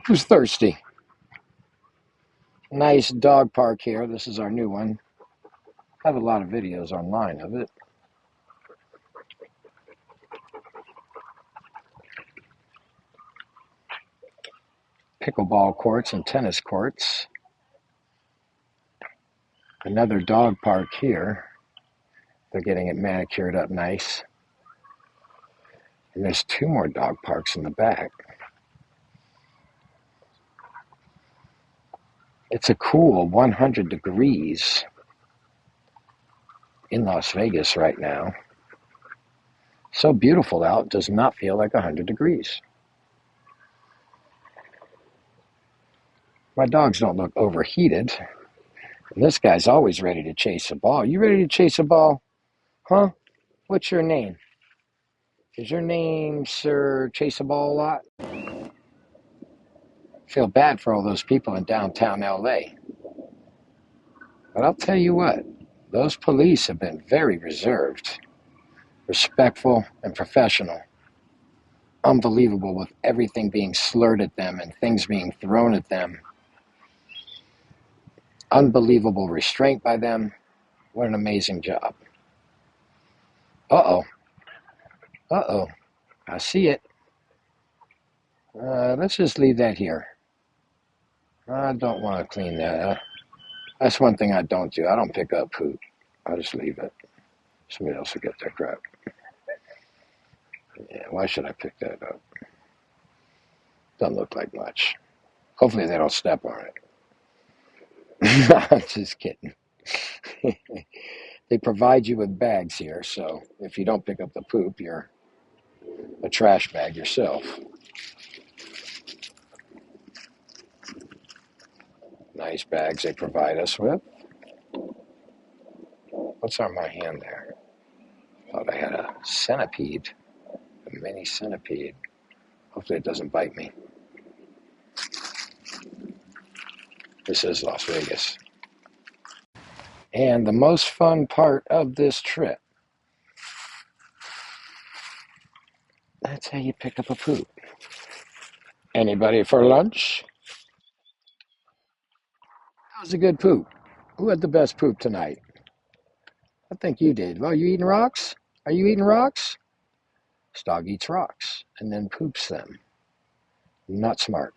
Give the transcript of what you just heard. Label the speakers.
Speaker 1: Who's thirsty? Nice dog park here. This is our new one. I have a lot of videos online of it. Pickleball courts and tennis courts. Another dog park here. They're getting it manicured up nice. And there's two more dog parks in the back. It's a cool 100 degrees in Las Vegas right now. So beautiful out, does not feel like 100 degrees. My dogs don't look overheated. And this guy's always ready to chase a ball. You ready to chase a ball? Huh? What's your name? Is your name Sir Chase a Ball a lot? Feel bad for all those people in downtown LA. But I'll tell you what, those police have been very reserved, respectful, and professional. Unbelievable with everything being slurred at them and things being thrown at them. Unbelievable restraint by them. What an amazing job. Uh-oh. Uh-oh. I see it. Let's just leave that here. I don't want to clean that. That's one thing I don't do. I don't pick up poop. I just leave it. Somebody else will get their crap. Yeah, why should I pick that up? Doesn't look like much. Hopefully they don't step on it. I'm just kidding. They provide you with bags here, so if you don't pick up the poop, you're a trash bag yourself. Nice bags they provide us with. What's on my hand there? Thought I had a centipede, a mini centipede. Hopefully it doesn't bite me. This is Las Vegas. And the most fun part of this trip, that's how you pick up a poop. Anybody for lunch? That was a good poop. Who had the best poop tonight? I think you did. Well, you eating rocks? Are you eating rocks? This dog eats rocks and then poops them. Not smart.